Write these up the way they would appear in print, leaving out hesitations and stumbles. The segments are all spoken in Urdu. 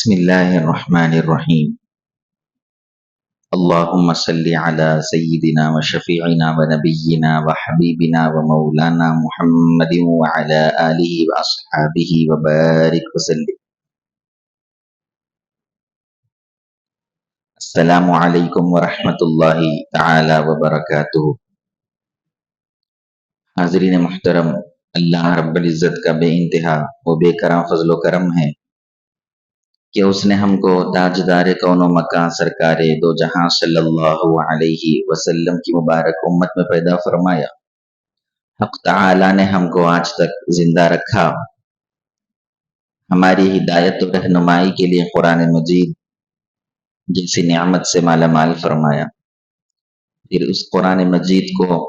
بسم الله الرحمن الرحيم. اللهم صل على سيدنا وشفيعنا ونبينا وحبيبنا ومولانا محمد وعلى آله وأصحابه وبارك وسلم. السلام عليكم ورحمة الله تعالى وبركاته. حاضرین محترم، اللہ رب العزت کا بے انتہا و بے کرم فضل و کرم ہے کہ اس نے ہم کو تاجدار کون و مکان سرکار دو جہاں صلی اللہ علیہ وسلم کی مبارک امت میں پیدا فرمایا. حق تعالی نے ہم کو آج تک زندہ رکھا، ہماری ہدایت و رہنمائی کے لیے قرآن مجید جیسی نعمت سے مالا مال فرمایا. پھر اس قرآن مجید کو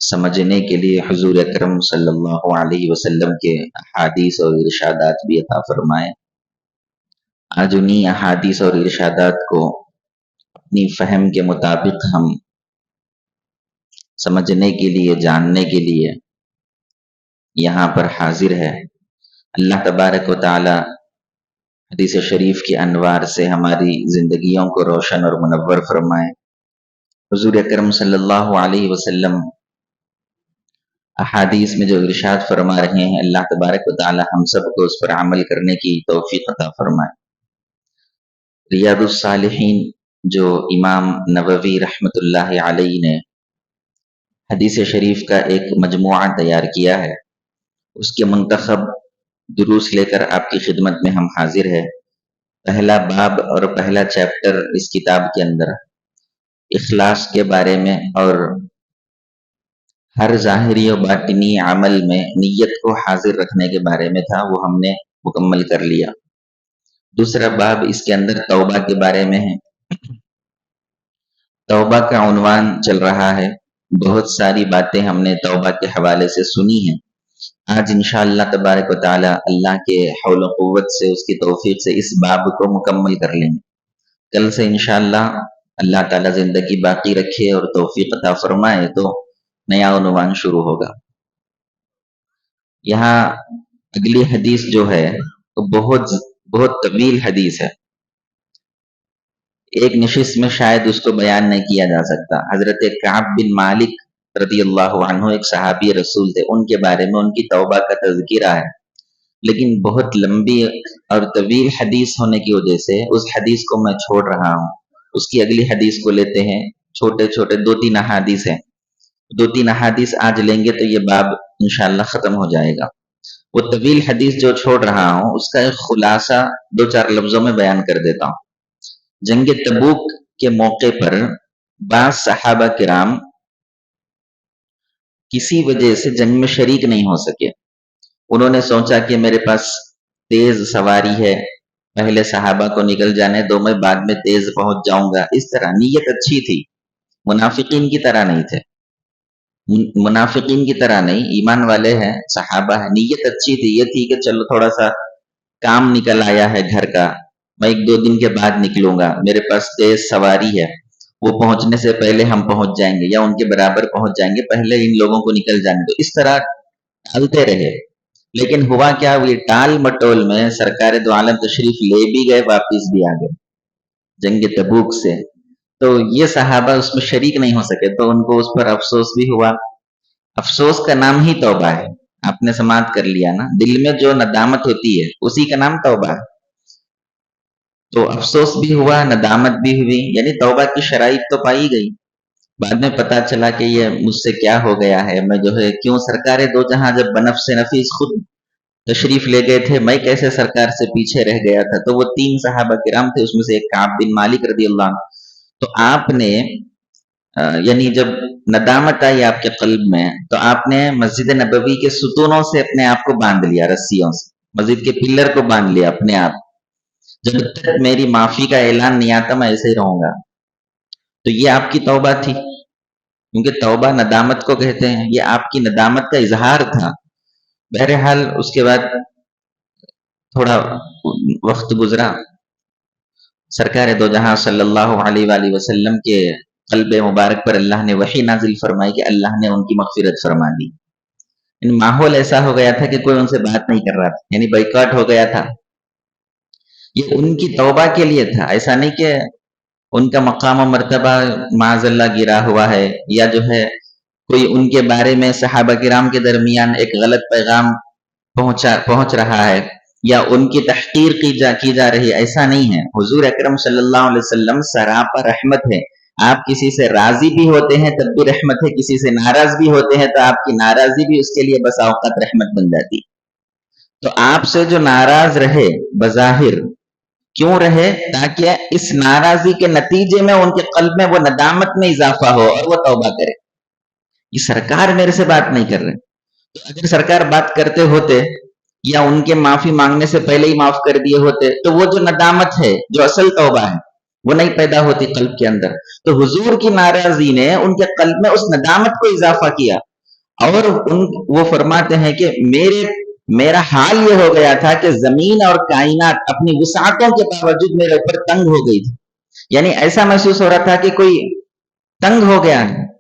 سمجھنے کے لیے حضور اکرم صلی اللہ علیہ وسلم کے احادیث اور ارشادات بھی عطا فرمائے. آج انہی احادیث اور ارشادات کو اپنی فہم کے مطابق ہم سمجھنے کے لیے، جاننے کے لیے یہاں پر حاضر ہے. اللہ تبارک و تعالی حدیث شریف کی انوار سے ہماری زندگیوں کو روشن اور منور فرمائے. حضور اکرم صلی اللہ علیہ وسلم احادیث میں جو ارشاد فرما رہے ہیں، اللہ تبارک و تعالی ہم سب کو اس پر عمل کرنے کی توفیق عطا فرمائے. ریاض الصالحین جو امام نووی رحمۃ اللہ علیہ نے حدیث شریف کا ایک مجموعہ تیار کیا ہے، اس کے منتخب دروس لے کر آپ کی خدمت میں ہم حاضر ہیں. پہلا باب اور پہلا چیپٹر اس کتاب کے اندر اخلاص کے بارے میں اور ہر ظاہری و باطنی عمل میں نیت کو حاضر رکھنے کے بارے میں تھا، وہ ہم نے مکمل کر لیا. دوسرا باب اس کے اندر توبہ کے بارے میں ہے. توبہ کا عنوان چل رہا ہے. بہت ساری باتیں ہم نے توبہ کے حوالے سے سنی ہیں. آج انشاءاللہ تبارک و تعالی اللہ کے حول و قوت سے، اس کی توفیق سے اس باب کو مکمل کر لیں گے. کل سے انشاءاللہ اللہ تعالی زندگی باقی رکھے اور توفیق عطا فرمائے تو نیا عنوان شروع ہوگا. یہاں اگلی حدیث جو ہے وہ بہت طویل حدیث ہے، ایک نشست میں شاید اس کو بیان نہیں کیا جا سکتا. حضرت کعب بن مالک رضی اللہ عنہ ایک صحابی رسول تھے، ان کے بارے میں ان کی توبہ کا تذکرہ ہے، لیکن بہت لمبی اور طویل حدیث ہونے کی وجہ سے اس حدیث کو میں چھوڑ رہا ہوں. اس کی اگلی حدیث کو لیتے ہیں. چھوٹے چھوٹے 2-3 احادیث ہیں، 2-3 احادیث آج لیں گے تو یہ باب انشاءاللہ ختم ہو جائے گا. وہ طویل حدیث جو چھوڑ رہا ہوں اس کا ایک خلاصہ 2-4 لفظوں میں بیان کر دیتا ہوں. جنگ تبوک کے موقع پر بعض صحابہ کرام کسی وجہ سے جنگ میں شریک نہیں ہو سکے. انہوں نے سوچا کہ میرے پاس تیز سواری ہے، پہلے صحابہ کو نکل جانے دو، میں بعد میں تیز پہنچ جاؤں گا. اس طرح نیت اچھی تھی، منافقین کی طرح نہیں تھے. منافقین کی طرح نہیں، ایمان والے ہیں، صحابہ ہیں. نیت اچھی تھی، یہ تھی کہ چلو تھوڑا سا کام نکل آیا ہے گھر کا، میں 1-2 دن کے بعد نکلوں گا، میرے پاس تیز سواری ہے، وہ پہنچنے سے پہلے ہم پہنچ جائیں گے یا ان کے برابر پہنچ جائیں گے، پہلے ان لوگوں کو نکل جانے دو. اس طرح ٹالتے رہے. لیکن ہوا کیا، وہ ٹال مٹول میں سرکار دو عالم تشریف لے بھی گئے، واپس بھی آ گئے جنگ تبوک سے. تو یہ صحابہ اس میں شریک نہیں ہو سکے، تو ان کو اس پر افسوس بھی ہوا. افسوس کا نام ہی توبہ ہے. آپ نے سماعت کر لیا نا، دل میں جو ندامت ہوتی ہے اسی کا نام توبہ ہے. تو افسوس بھی ہوا، ندامت بھی ہوئی، یعنی توبہ کی شرائط تو پائی گئی. بعد میں پتا چلا کہ یہ مجھ سے کیا ہو گیا ہے، میں جو ہے کیوں سرکار دو جہاں جب بنفس نفیس خود تشریف لے گئے تھے، میں کیسے سرکار سے پیچھے رہ گیا تھا. تو وہ 3 صحابہ کرام تھے، اس میں سے ایک کعب بن مالک رضی اللہ عنہ. تو آپ نے یعنی جب ندامت آئی آپ کے قلب میں، تو آپ نے مسجد نبوی کے ستونوں سے اپنے آپ کو باندھ لیا، رسیوں سے مسجد کے پلر کو باندھ لیا اپنے آپ. جب تک میری معافی کا اعلان نہیں آتا میں ایسے ہی رہوں گا. تو یہ آپ کی توبہ تھی، کیونکہ توبہ ندامت کو کہتے ہیں. یہ آپ کی ندامت کا اظہار تھا. بہرحال اس کے بعد تھوڑا وقت گزرا، سرکار دو جہاں صلی اللہ علیہ وآلہ وسلم کے قلب مبارک پر اللہ نے وحی نازل فرمائی کہ اللہ نے ان کی مغفرت فرما دی. ماحول ایسا ہو گیا تھا کہ کوئی ان سے بات نہیں کر رہا تھا، یعنی بائیکاٹ ہو گیا تھا. یہ ان کی توبہ کے لیے تھا، ایسا نہیں کہ ان کا مقام و مرتبہ معاذ اللہ گرا ہوا ہے، یا جو ہے کوئی ان کے بارے میں صحابہ کرام کے درمیان ایک غلط پیغام پہنچ رہا ہے، یا ان کی تحقیر کی جا رہی ہے، ایسا نہیں ہے۔ حضور اکرم صلی اللہ علیہ وسلم سراپا رحمت ہے، آپ کسی سے راضی بھی ہوتے ہیں تب بھی رحمت ہے، کسی سے ناراض بھی ہوتے ہیں تو آپ کی ناراضی بھی اس کے لیے بسا اوقات رحمت بن جاتی۔ تو آپ سے جو ناراض رہے بظاہر، کیوں رہے؟ تاکہ اس ناراضی کے نتیجے میں ان کے قلب میں وہ ندامت میں اضافہ ہو اور وہ توبہ کرے۔ یہ سرکار میرے سے بات نہیں کر رہے، تو اگر سرکار بات کرتے ہوتے یا ان کے معافی مانگنے سے پہلے ہی معاف کر دیے ہوتے تو وہ جو ندامت ہے، جو اصل توبہ ہے، وہ نہیں پیدا ہوتی قلب کے اندر۔ تو حضور کی ناراضی نے ان کے قلب میں اس ندامت کو اضافہ کیا، اور وہ فرماتے ہیں کہ میرا حال یہ ہو گیا تھا کہ زمین اور کائنات اپنی وسعتوں کے باوجود میرے اوپر تنگ ہو گئی تھی، یعنی ایسا محسوس ہو رہا تھا کہ کوئی تنگ ہو گیا ہے،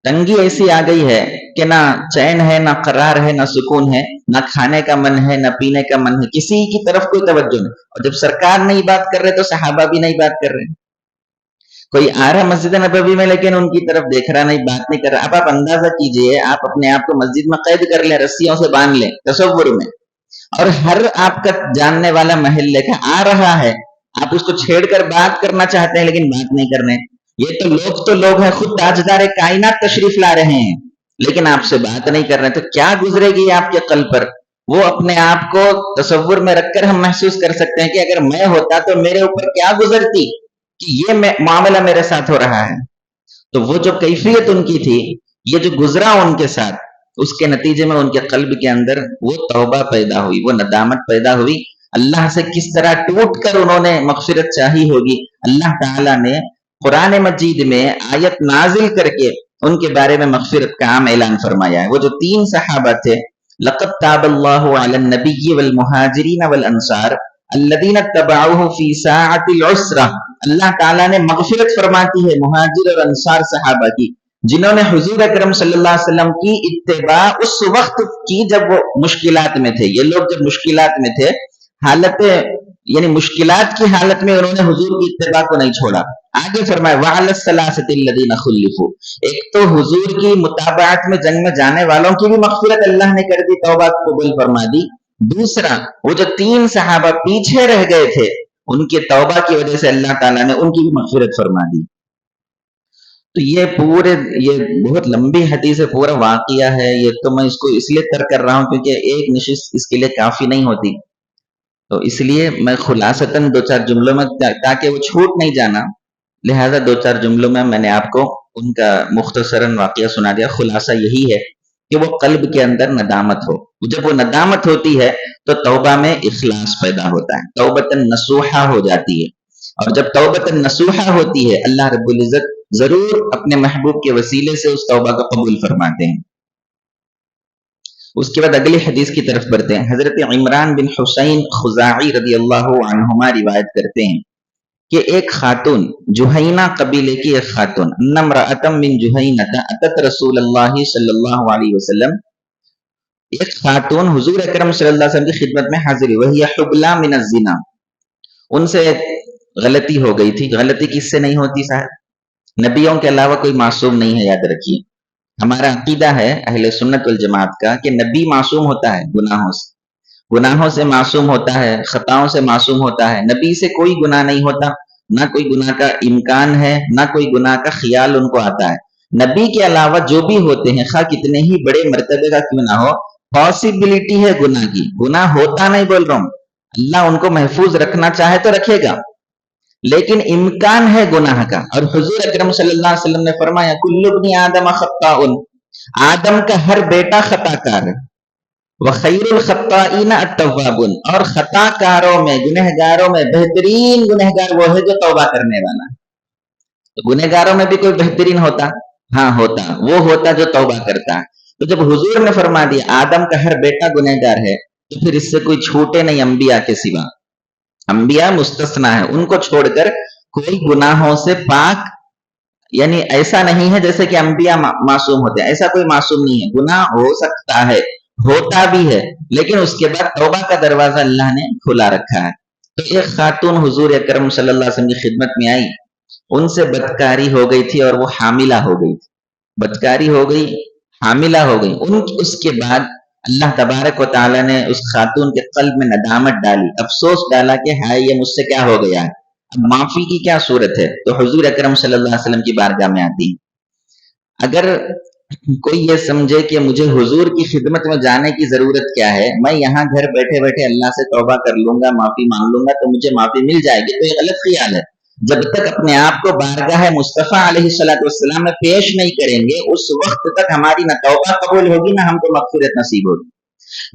تنگی ایسی آ گئی ہے کہ نہ چین ہے، نہ قرار ہے، نہ سکون ہے، نہ کھانے کا من ہے، نہ پینے کا من ہے، کسی کی طرف کوئی توجہ نہیں۔ اور جب سرکار نہیں بات کر رہے تو صحابہ بھی نہیں بات کر رہے، کوئی آ رہا مسجد نبوی میں لیکن ان کی طرف دیکھ رہا نہیں، بات نہیں کر رہا۔ اب آپ اندازہ کیجئے، آپ اپنے آپ کو مسجد میں قید کر لیں، رسیوں سے باندھ لیں تصور میں، اور ہر آپ کا جاننے والا محلے کا آ رہا ہے، آپ اس کو چھیڑ کر بات کرنا چاہتے ہیں لیکن بات نہیں کر رہے۔ یہ تو لوگ ہیں، خود تاجدار کائنات تشریف لا رہے ہیں لیکن آپ سے بات نہیں کر رہے، تو کیا گزرے گی آپ کے قلب پر؟ وہ اپنے آپ کو تصور میں رکھ کر ہم محسوس کر سکتے ہیں کہ اگر میں ہوتا تو میرے اوپر کیا گزرتی کہ یہ معاملہ میرے ساتھ ہو رہا ہے۔ تو وہ جو کیفیت ان کی تھی، یہ جو گزرا ان کے ساتھ، اس کے نتیجے میں ان کے قلب کے اندر وہ توبہ پیدا ہوئی، وہ ندامت پیدا ہوئی۔ اللہ سے کس طرح ٹوٹ کر انہوں نے مغفرت چاہی ہوگی، اللہ تعالیٰ نے قرآن مجید میں آیت نازل کر کے ان کے بارے میں مغفرت کا عام اعلان فرمایا ہے۔ وہ جو 3 صحابہ تھے، لقد تاب اللہ علی النبی والمہاجرین والانصار الذین اتبعوہ فی ساعۃ العسرہ، اللہ تعالیٰ نے مغفرت فرماتی ہے مہاجر اور انصار صحابہ کی، جنہوں نے حضور اکرم صلی اللہ علیہ وسلم کی اتباع اس وقت کی جب وہ مشکلات میں تھے۔ یہ لوگ جب مشکلات میں تھے، یعنی مشکلات کی حالت میں انہوں نے حضور کی اتباع کو نہیں چھوڑا۔ آگے فرمائے وَعَلَى الثَّلَاثَةِ الَّذِينَ خُلِّفُوا، ایک تو حضور کی متابعت میں جنگ میں جانے والوں کی بھی مغفرت اللہ نے کر دی، توبہ قبول فرما دی۔ دوسرا، وہ جو 3 صحابہ پیچھے رہ گئے تھے، ان کے توبہ کی وجہ سے اللہ تعالیٰ نے ان کی بھی مغفرت فرما دی۔ تو یہ بہت لمبی حدیث ہے، پورا واقعہ ہے، یہ تو میں اس کو اس لیے ترک کر رہا ہوں کیونکہ ایک نشست اس کے لیے کافی نہیں ہوتی، تو اس لیے میں خلاصتاً 2-4 جملوں میں، تاکہ وہ چھوٹ نہیں جانا، لہذا 2-4 جملوں میں نے آپ کو ان کا مختصراً واقعہ سنا دیا۔ خلاصہ یہی ہے کہ وہ قلب کے اندر ندامت ہو، جب وہ ندامت ہوتی ہے تو توبہ میں اخلاص پیدا ہوتا ہے، توبۃ نصوحہ ہو جاتی ہے، اور جب توبۃ نصوحہ ہوتی ہے اللہ رب العزت ضرور اپنے محبوب کے وسیلے سے اس توبہ کو قبول فرماتے ہیں۔ اس کے بعد اگلی حدیث کی طرف بڑھتے ہیں۔ حضرت عمران بن حسین خزاعی رضی اللہ عنہما روایت کرتے ہیں کہ ایک خاتون، جہینہ قبیلے کی ایک خاتون، امرأۃ من جہینہ اتت رسول اللہ صلی اللہ علیہ وسلم، ایک خاتون حضور اکرم صلی اللہ علیہ وسلم کی خدمت میں حاضر ہوئی، وہی حبلی من الزنا، ان سے غلطی ہو گئی تھی۔ غلطی کس سے نہیں ہوتی صاحب؟ نبیوں کے علاوہ کوئی معصوم نہیں ہے، یاد رکھیے۔ ہمارا عقیدہ ہے اہل سنت والجماعت کا کہ نبی معصوم ہوتا ہے گناہوں سے معصوم ہوتا ہے، خطاؤں سے معصوم ہوتا ہے، نبی سے کوئی گناہ نہیں ہوتا، نہ کوئی گناہ کا امکان ہے، نہ کوئی گناہ کا خیال ان کو آتا ہے۔ نبی کے علاوہ جو بھی ہوتے ہیں، خواہ کتنے ہی بڑے مرتبے کا کیوں نہ ہو، پاسبلٹی ہے گناہ کی، گناہ ہوتا نہیں بول رہا ہوں، اللہ ان کو محفوظ رکھنا چاہے تو رکھے گا، لیکن امکان ہے گناہ کا۔ اور حضور اکرم صلی اللہ علیہ وسلم نے فرمایا کل ابن آدم خطاء، آدم کا ہر بیٹا خطا کار ہے، وخیر الخطائین التوابون، اور خطا کاروں میں، گنہگاروں میں بہترین گنہگار وہ ہے جو توبہ کرنے والا ہے۔ تو گنہگاروں میں بھی کوئی بہترین ہوتا؟ ہاں ہوتا، وہ ہوتا جو توبہ کرتا ہے۔ تو جب حضور نے فرما دیا آدم کا ہر بیٹا گنہگار ہے، تو پھر اس سے کوئی چھوٹے نہیں انبیاء کے سوا، انبیاء مستثنا ہے، ان کو چھوڑ کر کوئی گناہوں سے پاک، یعنی ایسا نہیں ہے جیسے کہ انبیاء معصوم ہوتے ہیں، ایسا کوئی معصوم نہیں ہے، گناہ ہو سکتا ہے، ہوتا بھی ہے، لیکن اس کے بعد توبہ کا دروازہ اللہ نے کھلا رکھا ہے۔ تو ایک خاتون حضور اکرم صلی اللہ علیہ وسلم کی خدمت میں آئی، ان سے بدکاری ہو گئی تھی اور وہ حاملہ ہو گئی تھی، بدکاری ہو گئی، حاملہ ہو گئی۔ اس کے بعد اللہ تبارک و تعالیٰ نے اس خاتون کے قلب میں ندامت ڈالی، افسوس ڈالا کہ ہائے یہ مجھ سے کیا ہو گیا ہے، اب معافی کی کیا صورت ہے؟ تو حضور اکرم صلی اللہ علیہ وسلم کی بارگاہ میں آتی ہیں۔ اگر کوئی یہ سمجھے کہ مجھے حضور کی خدمت میں جانے کی ضرورت کیا ہے، میں یہاں گھر بیٹھے بیٹھے اللہ سے توبہ کر لوں گا، معافی مانگ لوں گا تو مجھے معافی مل جائے گی، تو یہ غلط خیال ہے۔ جب تک اپنے آپ کو بارگاہ مصطفیٰ علیہ السلام میں پیش نہیں کریں گے، اس وقت تک ہماری نہ توبہ قبول ہوگی نہ ہم کو مغفرت نصیب ہوگی۔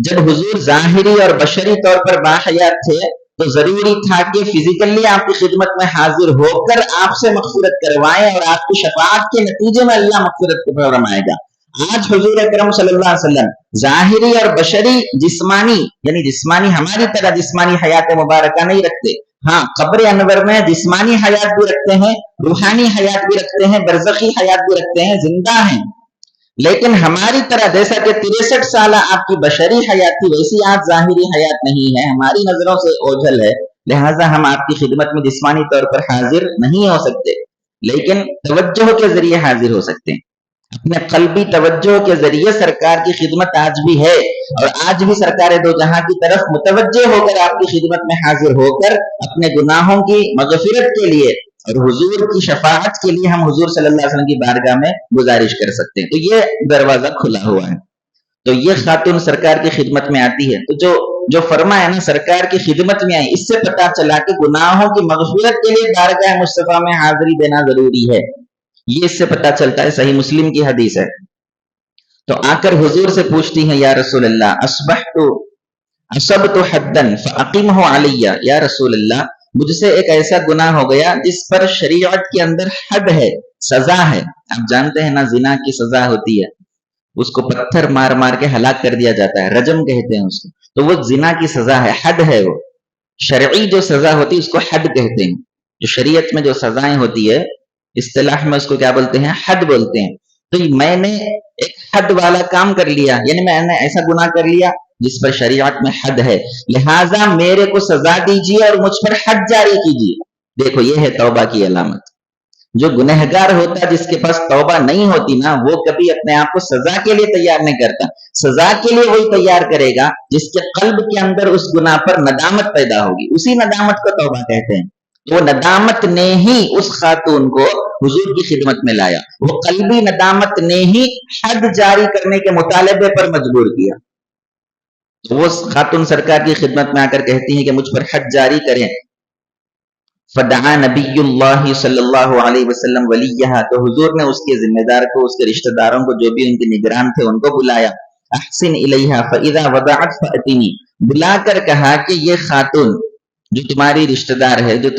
جب حضور ظاہری اور بشری طور پر باحیات تھے تو ضروری تھا کہ فزیکلی آپ کی خدمت میں حاضر ہو کر آپ سے مغفرت کروائیں، اور آپ کی شفاعت کے نتیجے میں اللہ مغفرت کو فرمائے گا۔ آج حضور اکرم صلی اللہ علیہ وسلم ظاہری اور بشری جسمانی، یعنی جسمانی ہماری طرح جسمانی حیات مبارکہ نہیں رکھتے، ہاں قبر انور میں جسمانی حیات بھی رکھتے ہیں، روحانی حیات بھی رکھتے ہیں، برزخی حیات بھی رکھتے ہیں، زندہ ہیں، لیکن ہماری طرح جیسا کہ 63 سالہ آپ کی بشری حیات تھی ویسی آج ظاہری حیات نہیں ہے، ہماری نظروں سے اوجھل ہے، لہٰذا ہم آپ کی خدمت میں جسمانی طور پر حاضر نہیں ہو سکتے، لیکن توجہ کے ذریعے حاضر ہو سکتے ہیں۔ اپنے قلبی توجہ کے ذریعے سرکار کی خدمت آج بھی ہے، اور آج بھی سرکار دو جہاں کی طرف متوجہ ہو کر آپ کی خدمت میں حاضر ہو کر اپنے گناہوں کی مغفرت کے لیے اور حضور کی شفاعت کے لیے ہم حضور صلی اللہ علیہ وسلم کی بارگاہ میں گزارش کر سکتے ہیں۔ تو یہ دروازہ کھلا ہوا ہے۔ تو یہ خاتون سرکار کی خدمت میں آتی ہے، تو جو فرمایا نا سرکار کی خدمت میں آئی، اس سے پتا چلا کہ گناہوں کی مغفرت کے لیے بارگاہ مصطفیٰ میں حاضری دینا ضروری ہے، یہ اس سے پتا چلتا ہے۔ صحیح مسلم کی حدیث ہے۔ تو آ کر حضور سے پوچھتی ہیں یا رسول اللہ اصبت حدا فاقمہ علی، یا رسول اللہ مجھ سے ایک ایسا گناہ ہو گیا جس پر شریعت کے اندر حد ہے، سزا ہے۔ آپ جانتے ہیں نا زنا کی سزا ہوتی ہے، اس کو پتھر مار مار کے ہلاک کر دیا جاتا ہے، رجم کہتے ہیں اس کو، تو وہ زنا کی سزا ہے، حد ہے، وہ شرعی جو سزا ہوتی ہے اس کو حد کہتے ہیں۔ جو شریعت میں جو سزائیں ہوتی ہے اصطلاح میں اس کو کیا بولتے ہیں؟ حد بولتے ہیں۔ تو میں نے ایک حد والا کام کر لیا، یعنی میں نے ایسا گناہ کر لیا جس پر شریعت میں حد ہے، لہٰذا میرے کو سزا دیجیے اور مجھ پر حد جاری کیجیے۔ دیکھو یہ ہے توبہ کی علامت۔ جو گنہگار ہوتا جس کے پاس توبہ نہیں ہوتی نا، وہ کبھی اپنے آپ کو سزا کے لیے تیار نہیں کرتا، سزا کے لیے وہی تیار کرے گا جس کے قلب کے اندر اس گناہ پر ندامت پیدا ہوگی، اسی ندامت کو توبہ کہتے ہیں۔ وہ ندامت نے ہی اس خاتون کو حضور کی خدمت میں لایا، وہ قلبی ندامت نے ہی حد جاری کرنے کے مطالبے پر مجبور کیا۔ وہ خاتون سرکار کی خدمت میں آ کر کہتی ہیں کہ مجھ پر حد جاری کریں۔ فدعا نبی اللہ صلی اللہ علیہ وسلم ولیہا، تو حضور نے اس کے ذمہ دار کو، اس کے رشتہ داروں کو، جو بھی ان کے نگران تھے ان کو بلایا۔ احسن الیہا فاذا وضعت فاتنی، بلا کر کہا کہ یہ خاتون جو تمہاری رشتہ دار ہے، جو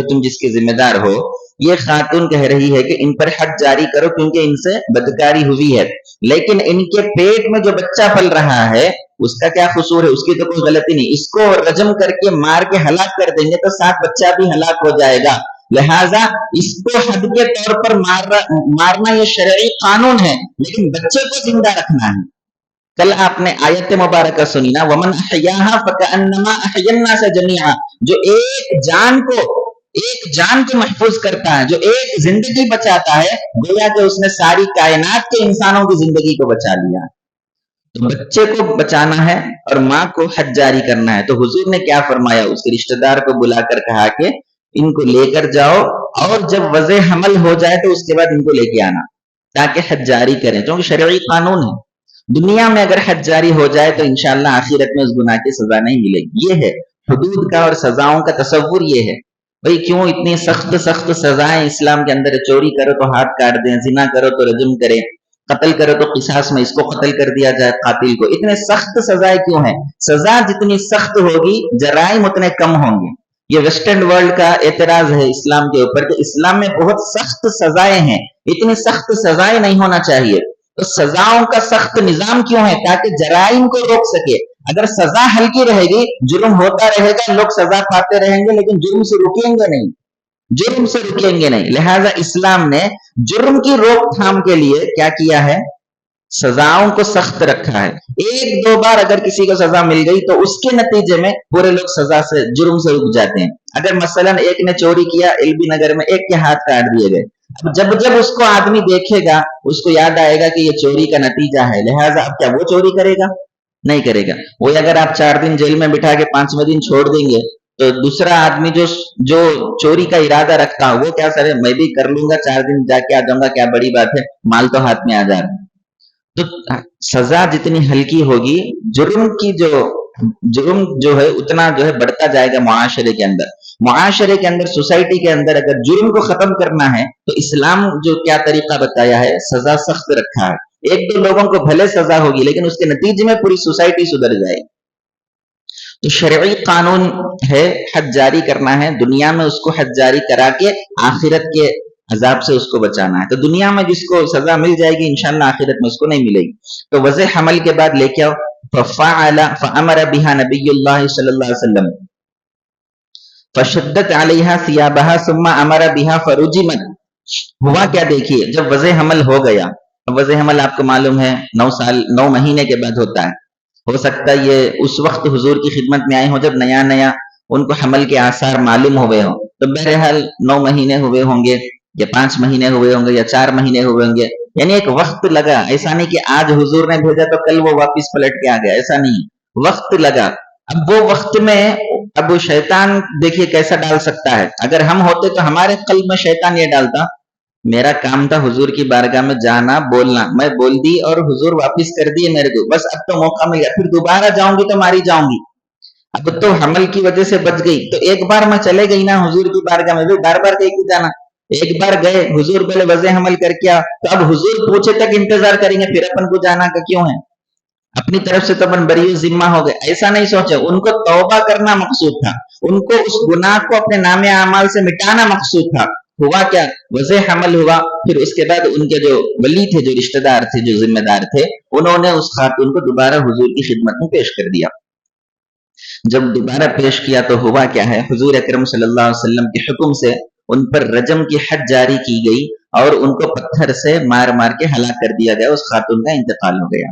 تم جس کے ذمہ دار ہو، یہ خاتون کہہ رہی ہے کہ ان پر حد جاری کرو کیونکہ ان سے بدکاری ہوئی ہے، لیکن ان کے پیٹ میں جو بچہ پل رہا ہے اس کا کیا قصور ہے؟ اس کی تو کوئی غلطی نہیں، اس کو رجم کر کے مار کے ہلاک کر دیں گے تو ساتھ بچہ بھی ہلاک ہو جائے گا، لہٰذا اس کو حد کے طور پر مارنا یہ شرعی قانون ہے، لیکن بچے کو زندہ رکھنا ہے۔ کل آپ نے آیت مبارکہ سنی نا، وَمَنْ أَحْيَاهَا فَكَأَنَّمَا أَحْيَا النَّاسَ جَمِيعًا، جو ایک جان کو محفوظ کرتا ہے، جو ایک زندگی بچاتا ہے، گویا کہ اس نے ساری کائنات کے انسانوں کی زندگی کو بچا لیا۔ تو بچے کو بچانا ہے اور ماں کو حد جاری کرنا ہے۔ تو حضور نے کیا فرمایا؟ اس کے رشتہ دار کو بلا کر کہا کہ ان کو لے کر جاؤ اور جب وضع حمل ہو جائے تو اس کے بعد ان کو لے کے آنا تاکہ حد جاری کریں، کیونکہ شرعی قانون ہے۔ دنیا میں اگر حد جاری ہو جائے تو انشاءاللہ آخرت میں اس گناہ کی سزا نہیں ملے گی۔ یہ ہے حدود کا اور سزاؤں کا تصور، یہ ہے بھئی کیوں اتنی سخت سزائیں اسلام کے اندر؟ چوری کرو تو ہاتھ کاٹ دیں، زنا کرو تو رجم کریں، قتل کرو تو قصاص میں اس کو قتل کر دیا جائے قاتل کو۔ اتنے سخت سزائیں کیوں ہیں؟ سزا جتنی سخت ہوگی جرائم اتنے کم ہوں گے۔ یہ ویسٹرن ورلڈ کا اعتراض ہے اسلام کے اوپر کہ اسلام میں بہت سخت سزائیں ہیں، اتنی سخت سزائیں نہیں ہونا چاہیے۔ تو سزاؤں کا سخت نظام کیوں ہے؟ تاکہ جرائم کو روک سکے۔ اگر سزا ہلکی رہے گی، جرم ہوتا رہے گا، لوگ سزا پاتے رہیں گے لیکن جرم سے رکیں گے نہیں، لہٰذا اسلام نے جرم کی روک تھام کے لیے کیا کیا ہے؟ سزاؤں کو سخت رکھا ہے. ایک دو بار اگر کسی کو سزا مل گئی تو اس کے نتیجے میں پورے لوگ سزا سے جرم سے رک جاتے ہیں. اگر مثلا ایک نے چوری کیا ایل بی نگر میں، ایک کے ہاتھ کاٹ دیے گئے، اب جب جب اس کو آدمی دیکھے گا اس کو یاد آئے گا کہ یہ چوری کا نتیجہ ہے، لہٰذا اب کیا وہ چوری کرے گا؟ نہیں کرے گا. وہی اگر آپ 4 دن جیل میں بٹھا کے 5ویں دن چھوڑ دیں گے تو دوسرا آدمی جو چوری کا ارادہ رکھتا وہ کیا سر میں بھی کر لوں گا، 4 دن جا کے آ جاؤں گا، کیا بڑی بات ہے، مال تو ہاتھ میں آ جا رہا ہے. تو سزا جتنی ہلکی ہوگی جرم جو ہے اتنا جو ہے بڑھتا جائے گا. معاشرے کے اندر سوسائٹی کے اندر اگر جرم کو ختم کرنا ہے تو اسلام جو کیا طریقہ بتایا ہے، سزا سخت رکھا ہے. ایک دو لوگوں کو بھلے سزا ہوگی لیکن اس کے نتیجے میں پوری سوسائٹی سدھر جائے گی. تو شرعی قانون ہے حد جاری کرنا ہے، دنیا میں اس کو حد جاری کرا کے آخرت کے عذاب سے اس کو بچانا ہے. تو دنیا میں جس کو سزا مل جائے گی انشاءاللہ آخرت میں اس کو نہیں ملے گی. تو وضع حمل کے بعد لے کے آؤ. فأمر بها نبی اللہ صلی اللہ علیہ وسلم فشدت علیہا ثیابہا ثم امر بها فرجمت. ہوا کیا دیکھیے، جب وضع حمل ہو گیا، وضع حمل آپ کو معلوم ہے 9 مہینے کے بعد ہوتا ہے. ہو سکتا ہے یہ اس وقت حضور کی خدمت میں آئے ہوں جب نیا ان کو حمل کے آثار معلوم ہوئے ہوں. تو بہرحال 9 مہینے ہوئے ہوں گے یا 5 مہینے ہوئے ہوں گے یا 4 مہینے ہوئے ہوں گے، یعنی ایک وقت لگا. ایسا نہیں کہ آج حضور نے بھیجا تو کل وہ واپس پلٹ کے آ گیا، ایسا نہیں، وقت لگا. اب وہ وقت میں اب شیطان دیکھیے کیسا ڈال سکتا ہے. اگر ہم ہوتے تو ہمارے قلب میں شیطان یہ ڈالتا، میرا کام تھا حضور کی بارگاہ میں جانا، بولنا، میں بول دی اور حضور واپس کر دیے میرے کو، بس اب تو موقع مل گیا، پھر دوبارہ جاؤں گی تو ماری جاؤں گی. اب تو حمل کی وجہ سے بچ گئی، تو ایک بار میں چلے گئی نا حضور کی بارگاہ میں، بار بار کہیں کی جانا. ایک بار گئے حضور بولے وضع حمل کر کے تو اب حضور پوچھے تک انتظار کریں گے، پھر اپن کو جانا کا کیوں ہے؟ اپنی طرف سے تو اپن بری ذمہ ہو گئے. ایسا نہیں سوچے، ان کو توبہ کرنا مقصود تھا، ان کو اس گناہ کو اپنے نام اعمال سے مٹانا مقصود تھا. ہوا کیا، وضع حمل ہوا. پھر اس کے بعد ان کے جو ولی تھے، جو رشتہ دار تھے، جو ذمہ دار تھے، انہوں نے اس خاتون کو دوبارہ حضور کی خدمت میں پیش کر دیا. جب دوبارہ پیش کیا تو ہوا کیا ہے، حضور اکرم صلی اللہ علیہ وسلم کے حکم سے ان پر رجم کی حد جاری کی گئی اور ان کو پتھر سے مار مار کے ہلاک کر دیا گیا. اس خاتون کا انتقال ہو گیا.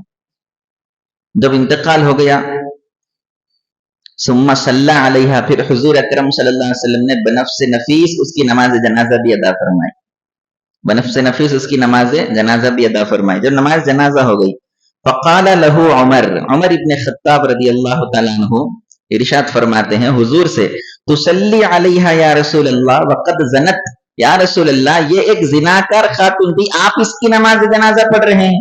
جب انتقال ہو گیا ثم صلی علیہا، پھر حضور اکرم صلی اللہ علیہ وسلم نے بنفس نفیس اس کی نماز جنازہ بھی ادا فرمائی. بنفس نفیس اس کی نماز جنازہ بھی ادا فرمائی. جب نماز جنازہ ہو گئی فقال له عمر ابن خطاب رضی اللہ تعالیٰ عنہ ارشاد فرماتے ہیں حضور سے، تصلی علیہا یا رسول اللہ وقد زنت. یا رسول اللہ، یہ ایک زناکار خاتون تھی، آپ اس کی نماز جنازہ پڑھ رہے ہیں،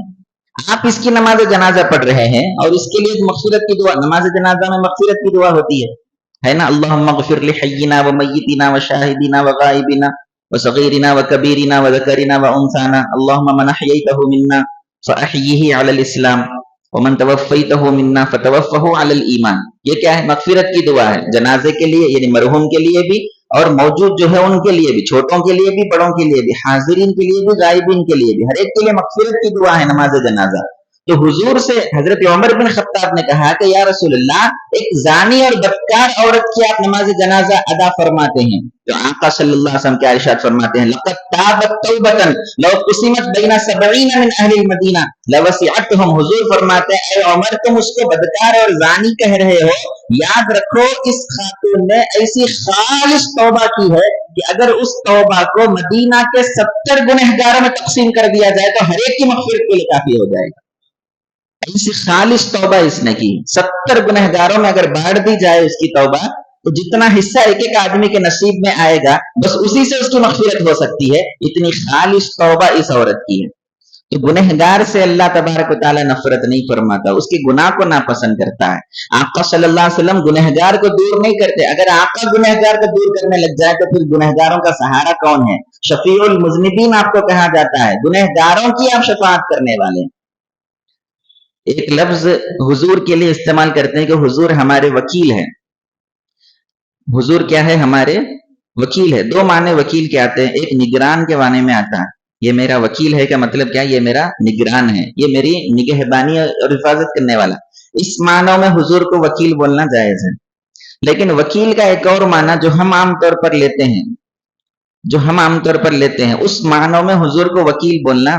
آپ اس کی نماز جنازہ پڑھ رہے ہیں اور اس کے لیے مغفرت کی دعا، نماز جنازہ میں مغفرت کی دعا ہوتی ہے نا. اللہم اغفر لحینا و میتنا و شاہدنا و غائبنا و صغیرنا و کبیرنا و ذکرنا و انثانا، اللہم من احییتہ منا فاحیہ علی الاسلام ومن توفیتہ منا فتوفہ علی الایمان. یہ کیا ہے؟ مغفرت کی دعا ہے جنازے کے لیے، یعنی مرحوم کے لیے بھی اور موجود جو ہے ان کے لیے بھی، چھوٹوں کے لیے بھی بڑوں کے لیے بھی، حاضرین کے لیے بھی غائبین کے لیے بھی، ہر ایک کے لیے مغفرت کی دعا ہے نماز جنازہ. تو حضور سے حضرت عمر بن خطاب نے کہا کہ یا رسول اللہ، ایک زانی اور بدکار عورت کی آپ نماز جنازہ ادا فرماتے ہیں. تو آقا صلی اللہ علیہ وسلم کیا ارشاد فرماتے ہیں، لقد تابت توبۃ لو قسمت بین 70 من اہل المدینہ لوسعتهم. حضور فرماتے ہیں اے عمر، تم اس کو بدکار اور زانی کہہ رہے ہو، یاد رکھو اس خاتون نے ایسی خالص توبہ کی ہے کہ اگر اس توبہ کو مدینہ کے 70 گنہگاروں میں تقسیم کر دیا جائے تو ہر ایک کی مغفرت کے لیے کافی ہو جائے گا. ایسی خالص توبہ اس نے کی. 70 گنہگاروں میں اگر بانٹ دی جائے اس کی توبہ تو جتنا حصہ ایک ایک آدمی کے نصیب میں آئے گا بس اسی سے اس کی مغفرت ہو سکتی ہے. اتنی خالص توبہ اس عورت کی ہے. تو گنہگار سے اللہ تبارک و تعالیٰ نفرت نہیں فرماتا، اس کے گناہ کو ناپسند کرتا ہے. آقا صلی اللہ علیہ وسلم گنہگار کو دور نہیں کرتے. اگر آقا گنہگار کو دور کرنے لگ جائے تو پھر گنہگاروں کا سہارا کون ہے؟ شفیع المذنبین آپ کو کہا جاتا ہے، گنہگاروں کی آپ شفاعت کرنے والے. ایک لفظ حضور کے لیے استعمال کرتے ہیں کہ حضور ہمارے وکیل ہیں. حضور کیا ہے؟ ہمارے وکیل ہے. 2 معنی وکیل کے آتے ہیں. ایک نگران کے معنی میں آتا ہے، یہ میرا وکیل ہے کا مطلب کیا؟ یہ میرا نگران ہے، یہ میری نگہبانی اور حفاظت کرنے والا. اس معنوں میں حضور کو وکیل بولنا جائز ہے. لیکن وکیل کا ایک اور معنی جو ہم عام طور پر لیتے ہیں، اس معنوں میں حضور کو وکیل بولنا،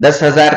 10,000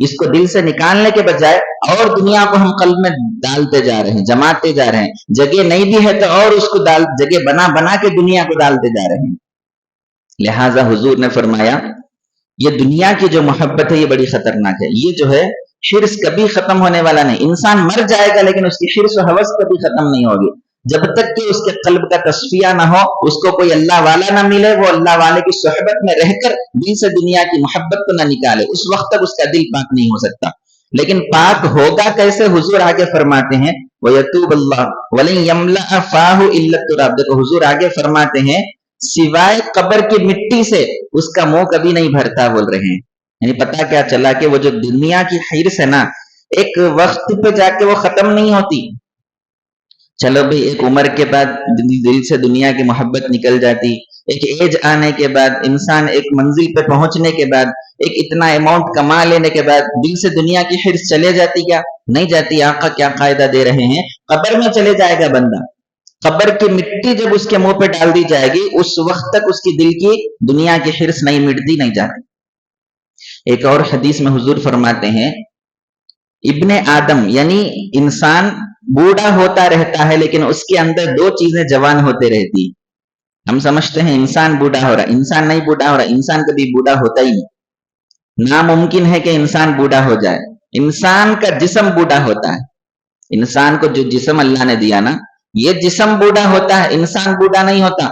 اس کو دل سے نکالنے کے بجائے اور دنیا کو ہم قلب میں ڈالتے جا رہے ہیں، جماتے جا رہے ہیں، جگہ نہیں بھی ہے تو اور اس کو جگہ بنا بنا کے دنیا کو ڈالتے جا رہے ہیں۔ لہٰذا حضور نے فرمایا یہ دنیا کی جو محبت ہے یہ بڑی خطرناک ہے، یہ جو ہے حرص کبھی ختم ہونے والا نہیں، انسان مر جائے گا لیکن اس کی حرص و ہوس کبھی ختم نہیں ہوگی، جب تک کہ اس کے قلب کا تصفیہ نہ ہو، اس کو کوئی اللہ والا نہ ملے، وہ اللہ والے کی صحبت میں رہ کر دل سے دنیا کی محبت کو نہ نکالے، اس وقت تک اس کا دل پاک نہیں ہو سکتا۔ لیکن پاک ہوگا کیسے؟ حضور آگے فرماتے ہیں وَيَتُوبَ اللَّهُ وَلَن يَمْلَأَ فَاهُ إِلَّا التُّرَابُ۔ دیکھو حضور آگے فرماتے ہیں سوائے قبر کی مٹی سے اس کا منہ کبھی نہیں بھرتا، بول رہے ہیں۔ یعنی پتا کیا چلا کہ وہ جو دنیا کی حرص ہے نا، ایک وقت پہ جا کے وہ ختم نہیں ہوتی۔ چلو بھئی ایک عمر کے بعد دل سے دنیا کی محبت نکل جاتی، ایک ایج آنے کے بعد، انسان ایک منزل پہ پہنچنے کے بعد، ایک اتنا اماؤنٹ کما لینے کے بعد دل سے دنیا کی حرص چلے جاتی کیا؟ نہیں جاتی۔ آقا کیا قاعدہ دے رہے ہیں؟ قبر میں چلے جائے گا بندہ، قبر کی مٹی جب اس کے منہ پہ ڈال دی جائے گی اس وقت تک اس کی دل کی دنیا کی حرص نہیں مٹتی، نہیں جاتی۔ ایک اور حدیث میں حضور فرماتے ہیں ابن آدم یعنی انسان بوڑھا ہوتا رہتا ہے لیکن اس کے اندر دو چیزیں جوان ہوتے رہتی۔ ہم سمجھتے ہیں انسان بوڑھا ہو رہا، انسان نہیں بوڑھا ہو رہا، انسان کبھی بوڑھا ہوتا ہی نہیں، ناممکن ہے کہ انسان بوڑھا ہو جائے۔ انسان کا جسم بوڑھا ہوتا ہے، انسان کو جو جسم اللہ نے دیا نا، یہ جسم بوڑھا ہوتا ہے، انسان بوڑھا نہیں ہوتا۔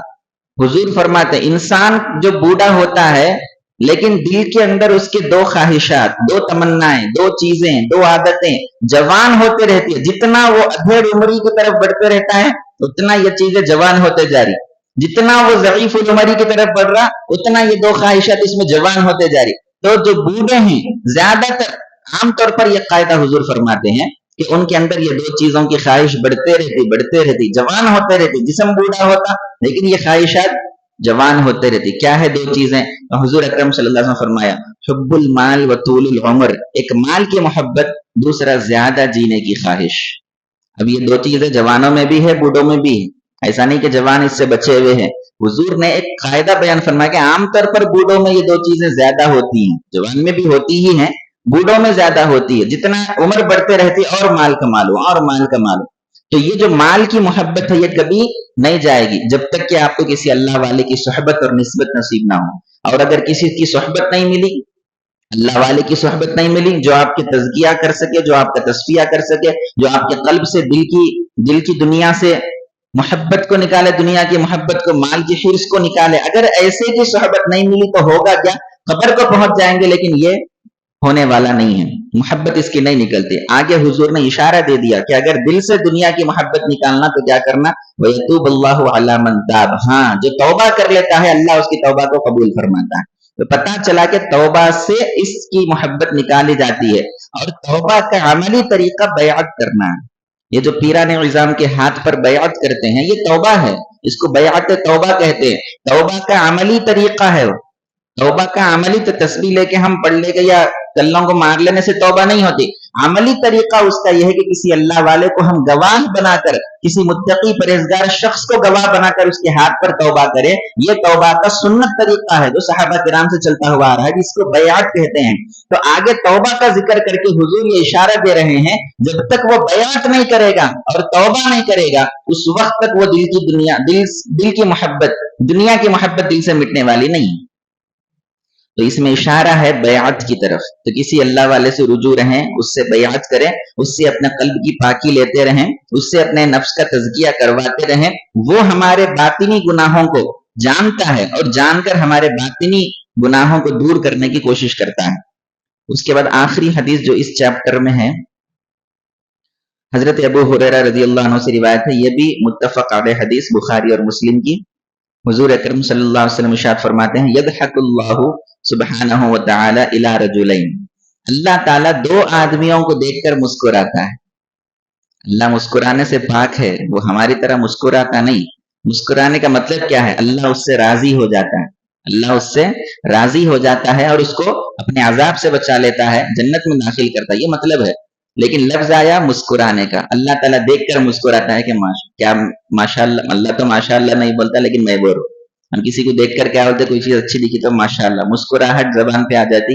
حضور فرماتے ہیں انسان جو بوڑھا ہوتا ہے لیکن دل کے اندر اس کے دو خواہشات، دو تمنائیں، دو چیزیں، دو عادتیں جوان ہوتے رہتی ہے۔ جتنا وہ ادھیڑ عمری کی طرف بڑھتے رہتا ہے اتنا یہ چیزیں جوان ہوتے جا رہی، جتنا وہ ضعیف العمری کی طرف بڑھ رہا اتنا یہ دو خواہشات اس میں جوان ہوتے جا رہی۔ تو جو بوڑھے ہیں زیادہ تر عام طور پر یہ قاعدہ حضور فرماتے ہیں کہ ان کے اندر یہ دو چیزوں کی خواہش بڑھتے رہتی، جوان ہوتے رہتی، جسم بوڑھا ہوتا لیکن یہ خواہشات جوان ہوتے رہتی۔ کیا ہے دو چیزیں؟ حضور اکرم صلی اللہ علیہ وسلم فرمایا حب المال و طول العمر، ایک مال کی محبت، دوسرا زیادہ جینے کی خواہش۔ اب یہ دو چیزیں جوانوں میں بھی ہے بوڑھوں میں بھی ہے، ایسا نہیں کہ جوان اس سے بچے ہوئے ہیں۔ حضور نے ایک قاعدہ بیان فرمایا کہ عام طور پر بوڑھوں میں یہ دو چیزیں زیادہ ہوتی ہیں، جوان میں بھی ہوتی ہی ہیں، بوڑھوں میں زیادہ ہوتی ہے۔ جتنا عمر بڑھتے رہتی اور مال کما لو اور مال کما لو، تو یہ جو مال کی محبت ہے یہ کبھی نہیں جائے گی جب تک کہ آپ کو کسی اللہ والے کی صحبت اور نسبت نصیب نہ ہو۔ اور اگر کسی کی صحبت نہیں ملی، اللہ والے کی صحبت نہیں ملی جو آپ کے تزکیہ کر سکے، جو آپ کا تصفیہ کر سکے، جو آپ کے قلب سے دل کی دنیا سے محبت کو نکالے، دنیا کی محبت کو، مال کی حرص کو نکالے، اگر ایسے کی صحبت نہیں ملی تو ہوگا کیا؟ قبر کو پہنچ جائیں گے لیکن یہ ہونے والا نہیں ہے، محبت اس کی نہیں نکلتی۔ آگے حضور نے اشارہ دے دیا کہ اگر دل سے دنیا کی محبت نکالنا تو کیا کرنا؟ وَيَتُوبَ اللَّهُ عَلَى مَن تَابَ، ہاں جو توبہ کر لیتا ہے اللہ اس کی توبہ کو قبول فرماتا ہے۔ تو پتہ چلا کہ توبہ سے اس کی محبت نکالی جاتی ہے، اور توبہ کا عملی طریقہ بیعت کرنا ہے۔ یہ جو پیران عظام کے ہاتھ پر بیعت کرتے ہیں یہ توبہ ہے، اس کو بیعت توبہ کہتے ہیں۔ توبہ کا عملی طریقہ ہے، توبہ کا عملی تو تسبیح لے کے ہم پڑھ لے کے یا کلوں کو مار لینے سے توبہ نہیں ہوتی۔ عملی طریقہ اس کا یہ ہے کہ کسی اللہ والے کو ہم گواہ بنا کر، کسی متقی پرہیزگار شخص کو گواہ بنا کر اس کے ہاتھ پر توبہ کرے، یہ توبہ کا سنت طریقہ ہے جو صحابہ کرام سے چلتا ہوا آ رہا ہے، جس کو بیعت کہتے ہیں۔ تو آگے توبہ کا ذکر کر کے حضور یہ اشارہ دے رہے ہیں جب تک وہ بیعت نہیں کرے گا اور توبہ نہیں کرے گا اس وقت تک وہ دل کی محبت، دنیا کی محبت دل سے مٹنے والی نہیں۔ تو اس میں اشارہ ہے بیعت کی طرف، تو کسی اللہ والے سے رجوع رہیں، اس سے بیعت کریں، اس سے اپنے قلب کی پاکی لیتے رہیں، اس سے اپنے نفس کا تزکیہ کرواتے رہیں۔ وہ ہمارے باطنی گناہوں کو جانتا ہے اور جان کر ہمارے باطنی گناہوں کو دور کرنے کی کوشش کرتا ہے۔ اس کے بعد آخری حدیث جو اس چیپٹر میں ہے حضرت ابو ہریرہ رضی اللہ عنہ سے روایت ہے، یہ بھی متفق علیہ حدیث بخاری اور مسلم کی۔ حضور اکرم صلی اللہ علیہ وسلم ارشاد فرماتے ہیں یضحک اللہ سبحانہ وتعالی الی رجلین، اللہ تعالیٰ دو آدمیوں کو دیکھ کر مسکراتا ہے۔ اللہ مسکرانے سے پاک ہے، وہ ہماری طرح مسکراتا نہیں۔ مسکرانے کا مطلب کیا ہے؟ اللہ اس سے راضی ہو جاتا ہے، اللہ اس سے راضی ہو جاتا ہے اور اس کو اپنے عذاب سے بچا لیتا ہے، جنت میں داخل کرتا ہے، یہ مطلب ہے۔ لیکن لفظ آیا مسکرانے کا، اللہ تعالیٰ دیکھ کر مسکراتا ہے کہ کیا ماشاءاللہ، اللہ تو ماشاءاللہ نہیں بولتا لیکن میں بول رہا ہوں، ہم کسی کو دیکھ کر کیا بولتے؟ کوئی چیز اچھی دکھی تو ماشاءاللہ، مسکراہٹ زبان پہ آ جاتی،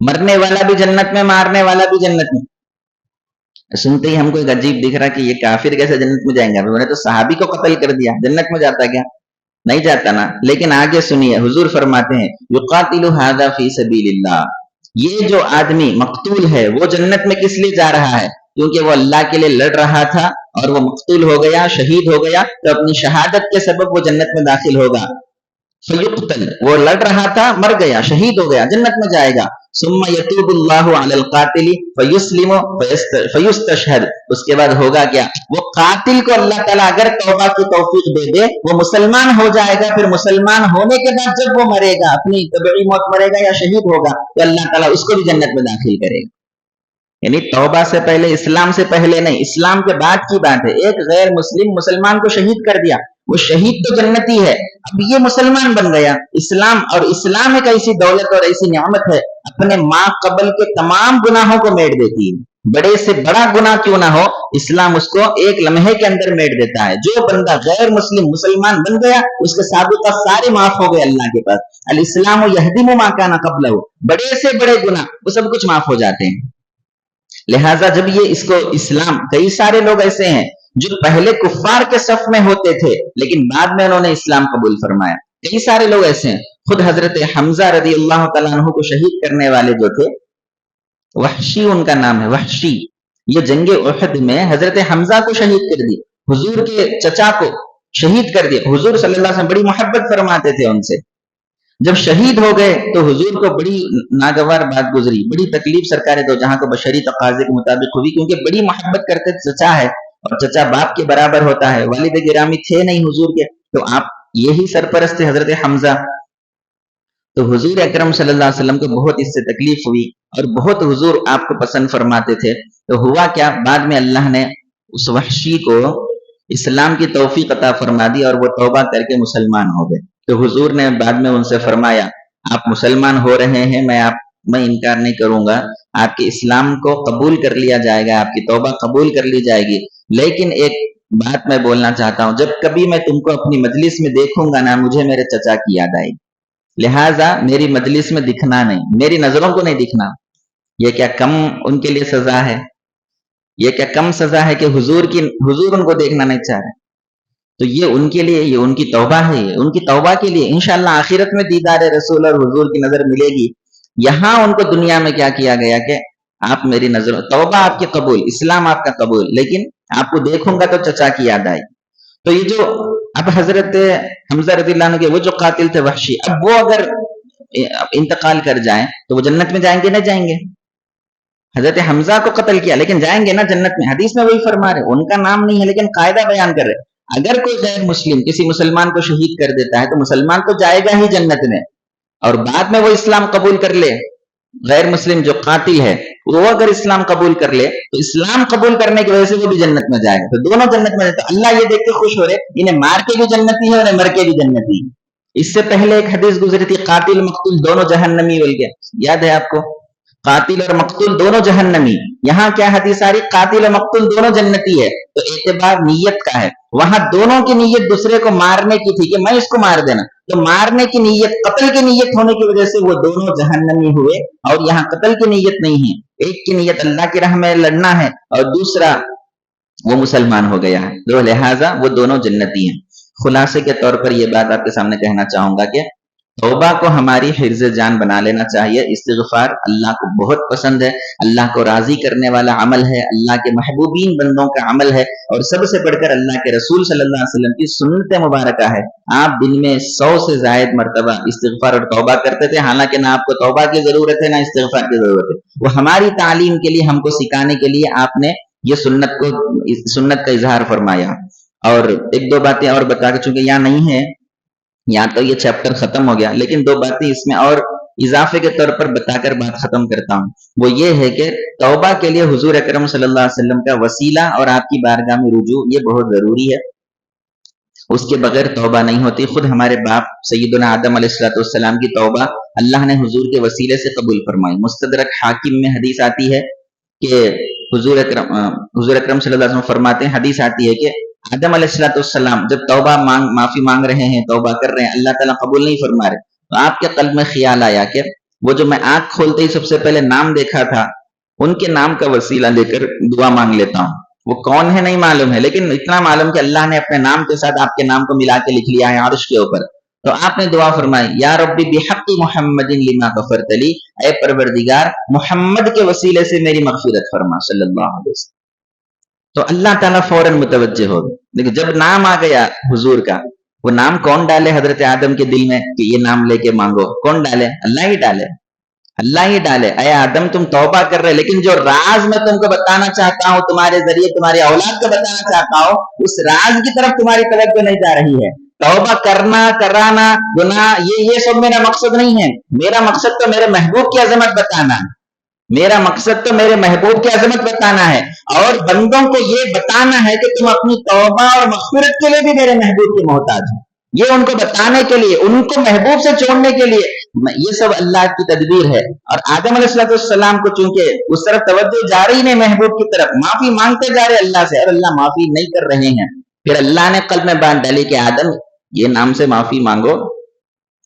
مرنے والا بھی جنت میں، مارنے والا بھی جنت میں. سنتے ہی ہم کو ایک عجیب دکھ رہا کہ یہ کافر کیسے جنت میں جائیں گے؟ انہوں نے تو صحابی کو قتل کر دیا، جنت میں جاتا کیا؟ نہیں جاتا نا. لیکن آگے سنیے، حضور فرماتے ہیں یقاتل ھذا فی سبیل اللہ، یہ جو آدمی مقتول ہے وہ جنت میں کس لیے جا رہا ہے؟ کیونکہ وہ اللہ کے لیے لڑ رہا تھا اور وہ مقتول ہو گیا، شہید ہو گیا، تو اپنی شہادت کے سبب وہ جنت میں داخل ہوگا. فیقتل، وہ لڑ رہا تھا، مر گیا، شہید ہو گیا، جنت میں جائے گا. ثم یتوب اللہ علی القاتل فیسلم فیستشہد، اس کے بعد ہوگا کیا؟ وہ قاتل کو اللہ تعالیٰ اگر توبہ کی توفیق دے دے، وہ مسلمان ہو جائے گا. پھر مسلمان ہونے کے بعد جب وہ مرے گا، اپنی طبعی موت مرے گا یا شہید ہوگا، تو اللہ تعالیٰ اس کو بھی جنت میں داخل کرے گا. یعنی توبہ سے پہلے، اسلام سے پہلے نہیں، اسلام کے بعد کی بات ہے. ایک غیر مسلم مسلمان کو شہید کر دیا، وہ شہید تو جنتی ہے، اب یہ مسلمان بن گیا. اسلام، اور اسلام ایک ایسی دولت اور ایسی نعمت ہے، اپنے ماں قبل کے تمام گناہوں کو میٹ دیتی ہے. بڑے سے بڑا گناہ کیوں نہ ہو، اسلام اس کو ایک لمحے کے اندر میٹ دیتا ہے. جو بندہ غیر مسلم مسلمان بن گیا، اس کے سابقہ سارے معاف ہو گئے اللہ کے پاس. الاسلام یہدم ما کان قبلہ، بڑے سے بڑے گناہ وہ سب کچھ معاف ہو جاتے ہیں. لہٰذا جب یہ اس کو اسلام، کئی سارے لوگ ایسے ہیں جو پہلے کفار کے صف میں ہوتے تھے لیکن بعد میں انہوں نے اسلام قبول فرمایا. کئی سارے لوگ ایسے ہیں. خود حضرت حمزہ رضی اللہ تعالیٰ عنہ کو شہید کرنے والے جو تھے، وحشی ان کا نام ہے، وحشی. یہ جنگ احد میں حضرت حمزہ کو شہید کر دی، حضور کے چچا کو شہید کر دیا. حضور صلی اللہ علیہ وسلم بڑی محبت فرماتے تھے ان سے. جب شہید ہو گئے تو حضور کو بڑی ناگوار بات گزری، بڑی تکلیف سرکار دو جہاں کو بشری تقاضے کے مطابق ہوئی، کیونکہ بڑی محبت کرتے چچا ہے اور چچا باپ کے برابر ہوتا ہے. والد گرامی تھے نہیں حضور کے، تو آپ یہی سرپرست تھے حضرت حمزہ. تو حضور اکرم صلی اللہ علیہ وسلم کو بہت اس سے تکلیف ہوئی اور بہت حضور آپ کو پسند فرماتے تھے. تو ہوا کیا، بعد میں اللہ نے اس وحشی کو اسلام کی توفیق عطا فرما دی اور وہ توبہ کر کے مسلمان ہو گئے. تو حضور نے بعد میں ان سے فرمایا آپ مسلمان ہو رہے ہیں، میں انکار نہیں کروں گا، آپ کے اسلام کو قبول کر لیا جائے گا، آپ کی توبہ قبول کر لی جائے گی. لیکن ایک بات میں بولنا چاہتا ہوں، جب کبھی میں تم کو اپنی مجلس میں دیکھوں گا نا، مجھے میرے چچا کی یاد آئے گی. لہٰذا میری مجلس میں دکھنا نہیں، میری نظروں کو نہیں دکھنا. یہ کیا کم ان کے لیے سزا ہے؟ یہ کیا کم سزا ہے کہ حضور ان کو دیکھنا نہیں چاہ رہے؟ تو یہ ان کے لیے، یہ ان کی توبہ ہے، یہ ان کی توبہ کے لیے انشاءاللہ آخرت میں دیدار رسول اور حضور کی نظر ملے گی. یہاں ان کو دنیا میں کیا کیا گیا کہ آپ میری نظر، توبہ آپ کی قبول، اسلام آپ کا قبول، لیکن آپ کو دیکھوں گا تو چچا کی یاد آئی. تو یہ جو اب حضرت حمزہ رضی اللہ عنہ کے وہ جو قاتل تھے وحشی، اب وہ اگر انتقال کر جائیں تو وہ جنت میں جائیں گے نہ جائیں گے؟ حضرت حمزہ کو قتل کیا لیکن جائیں گے نا جنت میں. حدیث میں وہی فرما رہے، ان کا نام نہیں ہے لیکن قاعدہ بیان کر رہے. اگر کوئی غیر مسلم کسی مسلمان کو شہید کر دیتا ہے تو مسلمان تو جائے گا ہی جنت میں، اور بعد میں وہ اسلام قبول کر لے، غیر مسلم جو قاتل ہے وہ اگر اسلام قبول کر لے تو اسلام قبول کرنے کی وجہ سے وہ بھی جنت میں جائے گا. تو دونوں جنت میں جائے. تو اللہ یہ دیکھ کے خوش ہو رہے انہیں مار کے بھی جنتی ہے اور انہیں مر کے بھی جنتی ہے. اس سے پہلے ایک حدیث گزری تھی قاتل مقتول دونوں جہنمی بول کے، یاد ہے آپ کو؟ قاتل اور مقتول دونوں جہنمی. یہاں کیا حدیث آ رہی؟ قاتل اور مقتول دونوں جنتی ہے. تو اعتبار نیت کا ہے، وہاں دونوں کی نیت دوسرے کو مارنے کی تھی کہ میں اس کو مار دینا، تو مارنے کی نیت، قتل کی نیت ہونے کی وجہ سے وہ دونوں جہنمی ہوئے. اور یہاں قتل کی نیت نہیں ہے، ایک کی نیت اللہ کی راہ میں لڑنا ہے اور دوسرا وہ مسلمان ہو گیا ہے، تو لہٰذا وہ دونوں جنتی ہیں. خلاصے کے طور پر یہ بات آپ کے سامنے کہنا چاہوں گا کہ توبہ کو ہماری حرز جان بنا لینا چاہیے. استغفار اللہ کو بہت پسند ہے، اللہ کو راضی کرنے والا عمل ہے، اللہ کے محبوبین بندوں کا عمل ہے، اور سب سے بڑھ کر اللہ کے رسول صلی اللہ علیہ وسلم کی سنت مبارکہ ہے. آپ دن میں 100 سے زائد مرتبہ استغفار اور توبہ کرتے تھے، حالانکہ نہ آپ کو توبہ کی ضرورت ہے نہ استغفار کی ضرورت ہے. وہ ہماری تعلیم کے لیے، ہم کو سکھانے کے لیے آپ نے یہ سنت کا اظہار فرمایا. اور ایک دو باتیں اور بتا کے، چونکہ یہاں نہیں ہے، یہاں تو یہ چیپٹر ختم ہو گیا، لیکن دو باتیں اس میں اور اضافے کے طور پر بتا کر بات ختم کرتا ہوں. وہ یہ ہے کہ توبہ کے لیے حضور اکرم صلی اللہ علیہ وسلم کا وسیلہ اور آپ کی بارگاہ میں رجوع یہ بہت ضروری ہے. اس کے بغیر توبہ نہیں ہوتی. خود ہمارے باپ سیدنا آدم علیہ السلام کی توبہ اللہ نے حضور کے وسیلے سے قبول فرمائی. مستدرک حاکم میں حدیث آتی ہے کہ حضور اکرم صلی اللہ علیہ وسلم فرماتے ہیں، حدیث آتی ہے کہ آدم علیہ السلام جب توبہ معافی مانگ رہے ہیں، توبہ کر رہے ہیں، اللہ تعالیٰ قبول نہیں فرما رہے، تو آپ کے قلب میں خیال آیا کہ وہ جو میں آنکھ کھولتے ہی سب سے پہلے نام دیکھا تھا، ان کے نام کا وسیلہ لے کر دعا مانگ لیتا ہوں. وہ کون ہے نہیں معلوم ہے، لیکن اتنا معلوم کہ اللہ نے اپنے نام کے ساتھ آپ کے نام کو ملا کے لکھ لیا ہے عرش کے اوپر. تو آپ نے دعا فرمائی، یا ربی بحق محمد لما غفرت لی، اے پروردگار محمد کے وسیلے سے میری مغفرت فرما صلی اللہ علیہ وسلم. تو اللہ تعالیٰ فوراً متوجہ ہو گئے. لیکن جب نام آ گیا حضور کا، وہ نام کون ڈالے حضرت آدم کے دل میں کہ یہ نام لے کے مانگو؟ کون ڈالے؟ اللہ ہی ڈالے. اللہ ہی ڈالے. اے آدم تم توبہ کر رہے، لیکن جو راز میں تم کو بتانا چاہتا ہوں، تمہارے ذریعے تمہاری اولاد کو بتانا چاہتا ہوں، اس راز کی طرف تمہاری توجہ نہیں جا رہی ہے. توبہ کرنا، کرانا، گناہ، یہ سب میرا مقصد نہیں ہے. میرا مقصد تو میرے محبوب کی عظمت بتانا ہے. میرا مقصد تو میرے محبوب کی عظمت بتانا ہے، اور بندوں کو یہ بتانا ہے کہ تم اپنی توبہ اور مغفرت کے لیے بھی میرے محبوب کے محتاج ہو. یہ ان کو بتانے کے لیے، ان کو محبوب سے جوڑنے کے لیے، یہ سب اللہ کی تدبیر ہے. اور آدم علیہ السلام کو چونکہ اس طرف توجہ جا رہی نہیں، محبوب کی طرف معافی مانگتے جا رہے اللہ سے، اور اللہ معافی نہیں کر رہے ہیں. پھر اللہ نے قلب میں بات ڈالی کہ آدم یہ نام سے معافی مانگو،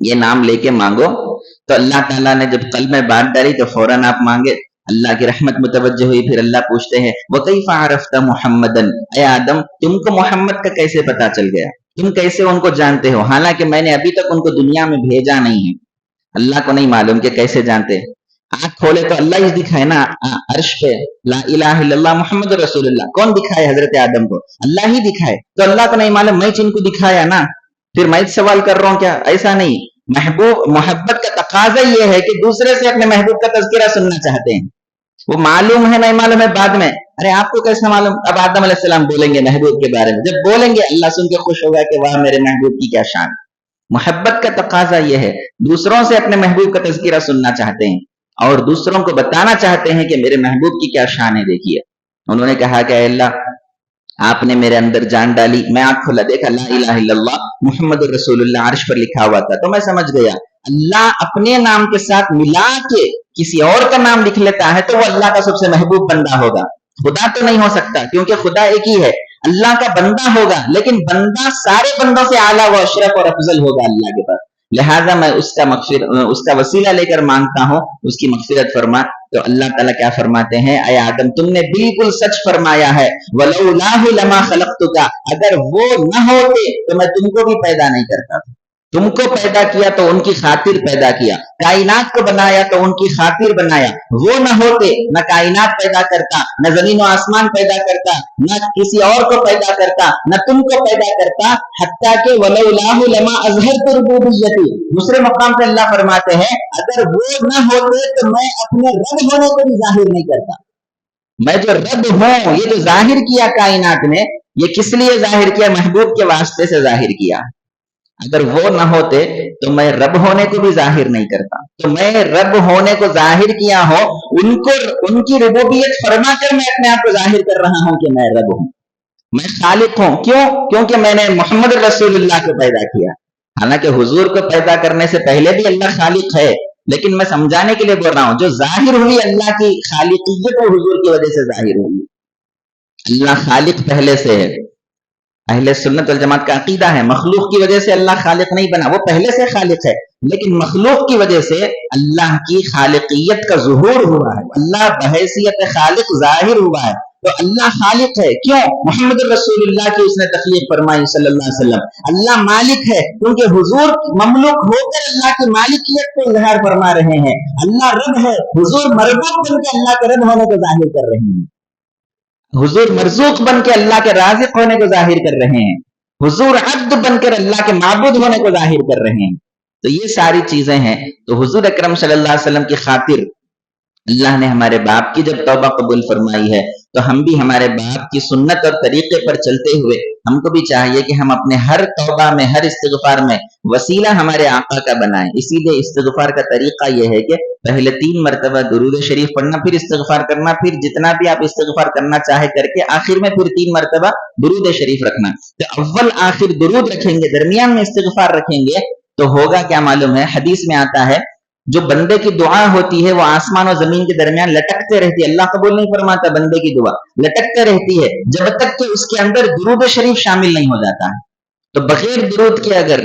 یہ نام لے کے مانگو. تو اللہ تعالیٰ نے جب قلب میں بات ڈالی تو فوراً آپ مانگے. اللہ کی رحمت متوجہ ہوئی. پھر اللہ پوچھتے ہیں وَكَيْفَ عَرَفْتَ مُحَمَّدًا، اے آدم تم کو محمد کا کیسے پتا چل گیا؟ تم کیسے ان کو جانتے ہو؟ حالانکہ میں نے ابھی تک ان کو دنیا میں بھیجا نہیں ہے. اللہ کو نہیں معلوم کہ کیسے جانتے. آنکھ کھولے تو اللہ ہی دکھائے نا عرش پہ، لا الہ الا اللہ محمد رسول اللہ. کون دکھائے حضرت آدم کو؟ اللہ ہی دکھائے. تو اللہ کو نہیں معلوم، میں جن کو دکھایا نا. پھر میں سوال کر رہا ہوں کیا؟ ایسا نہیں. محبت کا تقاضا یہ ہے کہ دوسرے سے اپنے محبوب کا تذکرہ سننا چاہتے ہیں. وہ معلوم ہے نہیں معلوم ہے بعد میں. ارے آپ کو کیسے معلوم؟ اب آدم علیہ السلام بولیں گے محبوب کے بارے میں. جب بولیں گے اللہ سن کے خوش ہوگا کہ واہ میرے محبوب کی کیا شان. محبت کا تقاضا یہ ہے، دوسروں سے اپنے محبوب کا تذکرہ سننا چاہتے ہیں اور دوسروں کو بتانا چاہتے ہیں کہ میرے محبوب کی کیا شان ہے. دیکھیے انہوں نے کہا کہ اے اللہ آپ نے میرے اندر جان ڈالی. میں آنکھ کھلا دیکھا لا الہ الا اللہ محمد رسول اللہ عرش پر لکھا ہوا تھا. تو میں سمجھ گیا اللہ اپنے نام کے ساتھ ملا کے کسی اور کا نام لکھ لیتا ہے تو وہ اللہ کا سب سے محبوب بندہ ہوگا. خدا تو نہیں ہو سکتا کیونکہ خدا ایک ہی ہے. اللہ کا بندہ ہوگا، لیکن بندہ سارے بندوں سے اعلیٰ و اشرف اور افضل ہوگا اللہ کے پاس. لہٰذا میں اس کا وسیلہ لے کر مانگتا ہوں اس کی مغفرت فرما. تو اللہ تعالیٰ کیا فرماتے ہیں؟ اے آدم تم نے بالکل سچ فرمایا ہے. وَلَوْلَاهُ لَمَا خَلَقْتُكَ، اگر وہ نہ ہوتے تو میں تم کو بھی پیدا نہیں کرتا تھا. تم کو پیدا کیا تو ان کی خاطر پیدا کیا. کائنات کو بنایا تو ان کی خاطر بنایا. وہ نہ ہوتے نہ کائنات پیدا کرتا، نہ زمین و آسمان پیدا کرتا، نہ کسی اور کو پیدا کرتا، نہ تم کو پیدا کرتا. حتیٰ کہ وَلَوْلَاهُ لَمَا أَظْهَرْتُ رُبُوبِيَّتِي، دوسرے مقام پہ اللہ فرماتے ہیں اگر وہ نہ ہوتے تو میں اپنے رب ہونے کو بھی ظاہر نہیں کرتا. میں جو رب ہوں، یہ جو ظاہر کیا کائنات میں، یہ کس لیے ظاہر کیا؟ محبوب کے واسطے سے ظاہر کیا. اگر وہ نہ ہوتے تو میں رب ہونے کو بھی ظاہر نہیں کرتا. تو میں رب ہونے کو ظاہر کیا ہو، ان کی ربوبیت فرما کر میں اپنے آپ کو ظاہر کر رہا ہوں کہ میں رب ہوں، میں خالق ہوں. کیوں؟ کیونکہ میں نے محمد رسول اللہ کو پیدا کیا. حالانکہ حضور کو پیدا کرنے سے پہلے بھی اللہ خالق ہے، لیکن میں سمجھانے کے لیے بول رہا ہوں جو ظاہر ہوئی اللہ کی خالقیت اور حضور کی وجہ سے ظاہر ہوئی. اللہ خالق پہلے سے ہے. اہل سنت والجماعت کا عقیدہ ہے مخلوق کی وجہ سے اللہ خالق نہیں بنا، وہ پہلے سے خالق ہے، لیکن مخلوق کی وجہ سے اللہ کی خالقیت کا ظہور ہوا ہے. اللہ بحیثیت خالق ظاہر ہوا ہے. تو اللہ خالق ہے. کیوں؟ محمد رسول اللہ کی اس نے تخلیق فرمائی صلی اللہ علیہ وسلم. اللہ مالک ہے کیونکہ حضور مملوک ہو کر اللہ کی مالکیت کو اظہار فرما رہے ہیں. اللہ رب ہے، حضور مربوط بن کے اللہ کے رب ہونے کو ظاہر کر رہے ہیں. حضور مرزوق بن کے اللہ کے رازق ہونے کو ظاہر کر رہے ہیں. حضور عبد بن کر اللہ کے معبود ہونے کو ظاہر کر رہے ہیں. تو یہ ساری چیزیں ہیں. تو حضور اکرم صلی اللہ علیہ وسلم کی خاطر اللہ نے ہمارے باپ کی جب توبہ قبول فرمائی ہے تو ہم بھی ہمارے باپ کی سنت اور طریقے پر چلتے ہوئے ہم کو بھی چاہیے کہ ہم اپنے ہر توبہ میں، ہر استغفار میں وسیلہ ہمارے آقا کا بنائیں. اسی لیے استغفار کا طریقہ یہ ہے کہ پہلے 3 مرتبہ درود شریف پڑھنا، پھر استغفار کرنا، پھر جتنا بھی آپ استغفار کرنا چاہے کر کے آخر میں پھر 3 مرتبہ درود شریف رکھنا. تو اول آخر درود رکھیں گے، درمیان میں استغفار رکھیں گے تو ہوگا کیا معلوم ہے؟ حدیث میں آتا ہے جو بندے کی دعا ہوتی ہے وہ آسمان و زمین کے درمیان لٹکتے رہتی ہے. اللہ قبول نہیں فرماتا بندے کی دعا، لٹکتے رہتی ہے جب تک کہ اس کے اندر درود شریف شامل نہیں ہو جاتا ہے. تو بغیر درود کے اگر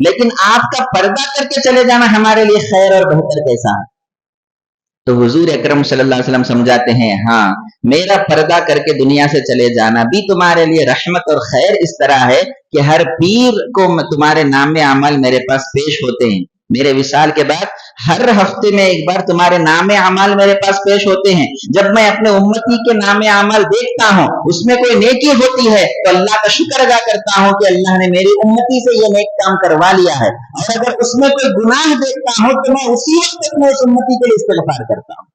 لیکن آپ کا پردہ کر کے چلے جانا ہمارے لیے خیر اور بہتر کیسا ہے؟ تو حضور اکرم صلی اللہ علیہ وسلم سمجھاتے ہیں ہاں میرا پردہ کر کے دنیا سے چلے جانا بھی تمہارے لیے رحمت اور خیر اس طرح ہے کہ ہر پیر کو تمہارے نام اعمال میرے پاس پیش ہوتے ہیں. میرے وصال کے بعد ہر ہفتے میں ایک بار تمہارے نام اعمال میرے پاس پیش ہوتے ہیں. جب میں اپنے امتی کے نام اعمال دیکھتا ہوں اس میں کوئی نیکی ہوتی ہے تو اللہ کا شکر ادا کرتا ہوں کہ اللہ نے میری امتی سے یہ نیک کام کروا لیا ہے، اور اگر اس میں کوئی گناہ دیکھتا ہوں تو میں اسی وقت اپنے اس امتی کے لیے استغفار کرتا ہوں.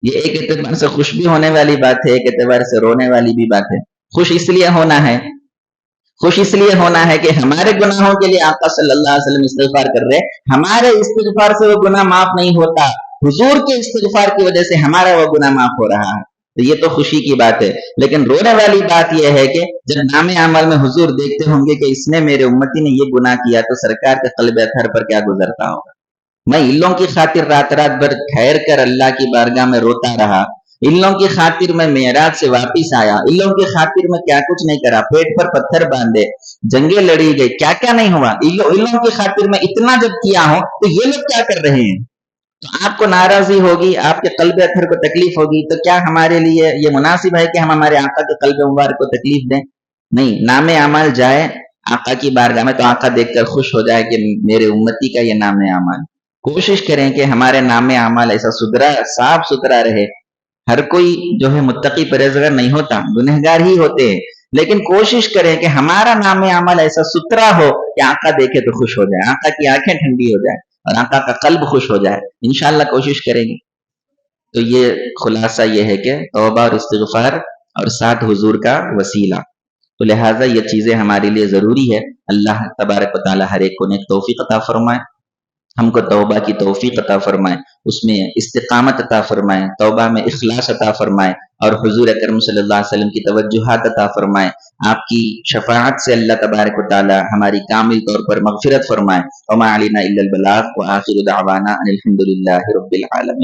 یہ ایک اعتبار سے خوش بھی ہونے والی بات ہے، ایک اعتبار سے رونے والی بھی بات ہے. خوش اس لیے ہونا ہے کہ ہمارے گناہوں کے لیے آقا صلی اللہ علیہ وسلم استغفار کر رہے، ہمارے استغفار سے وہ گناہ معاف نہیں ہوتا، حضور کے استغفار کی وجہ سے ہمارا وہ گناہ معاف ہو رہا ہے. تو یہ تو خوشی کی بات ہے. لیکن رونے والی بات یہ ہے کہ جب نام اعمال میں حضور دیکھتے ہوں گے کہ اس نے میرے امتی نے یہ گناہ کیا تو سرکار کے قلب اطہر پر کیا گزرتا ہوگا. میں ان لوگوں کی خاطر رات بھر ٹھہر کر اللہ کی بارگاہ میں روتا رہا، ان لوگوں کی خاطر میں معراج سے واپس آیا، ان لوگوں کی خاطر میں کیا کچھ نہیں کرا، پیٹ پر پتھر باندھے، جنگیں لڑی گئی، کیا کیا نہیں ہوا. ان لوگوں کی خاطر میں اتنا جب کیا ہوں تو یہ لوگ کیا کر رہے ہیں؟ تو آپ کو ناراضی ہوگی، آپ کے قلب اطہر کو تکلیف ہوگی. تو کیا ہمارے لیے یہ مناسب ہے کہ ہم ہمارے آقا کے قلب مبارک کو تکلیف دیں؟ نہیں. نام اعمال جائے آقا کی بارگاہ میں تو آقا دیکھ کر خوش ہو جائے کہ میرے امتی کا یہ نام اعمال. کوشش کریں کہ ہمارے نام اعمال ایسا صاف ستھرا رہے. ہر کوئی جو ہے متقی پرہیزگار نہیں ہوتا، گنہگار ہی ہوتے ہیں، لیکن کوشش کریں کہ ہمارا نام اعمال ایسا ستھرا ہو کہ آقا دیکھے تو خوش ہو جائے، آقا کی آنکھیں ٹھنڈی ہو جائے اور آقا کا قلب خوش ہو جائے. انشاءاللہ کوشش کریں گے. تو یہ خلاصہ یہ ہے کہ توبہ اور استغفار اور ساتھ حضور کا وسیلہ، تو لہٰذا یہ چیزیں ہمارے لیے ضروری ہے. اللہ تبارک و تعالی ہر ایک کو نیک توفیق عطا فرمائے، ہم کو توبہ کی توفیق عطا فرمائے، اس میں استقامت عطا فرمائے، توبہ میں اخلاص عطا فرمائے، اور حضور اکرم صلی اللہ علیہ وسلم کی توجہات عطا فرمائے. آپ کی شفاعت سے اللہ تبارک و تعالی ہماری کامل طور پر مغفرت فرمائے. وما علینا الا البلاغ وآخر دعوانا ان الحمد للہ رب العالمین.